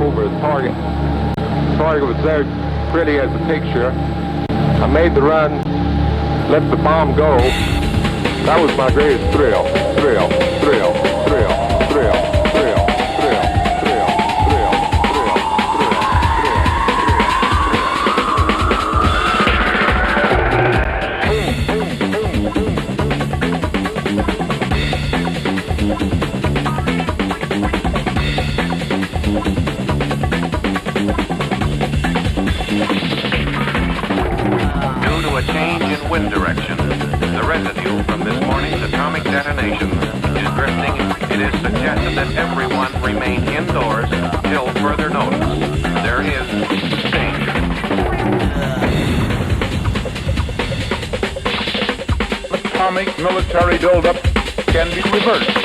Over a target. The target was there pretty as a picture. I made the run, let the bomb go. That was my greatest thrill. Thrill, thrill, thrill, thrill, thrill, thrill, thrill, thrill, thrill, Due to a change in wind direction, the residue from this morning's atomic detonation is drifting. It is suggested that everyone remain indoors till further notice. There is danger. Atomic military buildup can be reversed.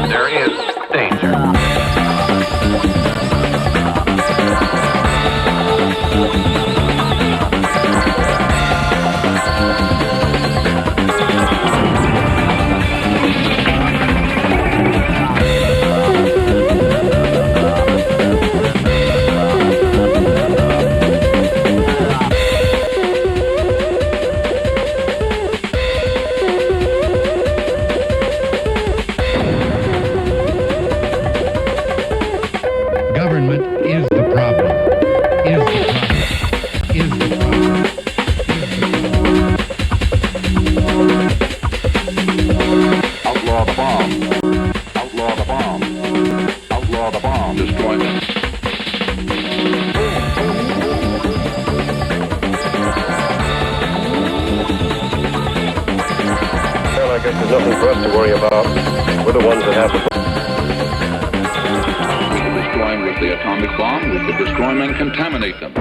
There is danger. Government is the problem. Is the problem. Is the problem. Outlaw the bomb. Outlaw the bomb. Outlaw the bomb. Destroyment. Well, I guess there's nothing for us to worry about. We're the ones that have the... We could destroy them with the atomic bomb. We could destroy them and contaminate them.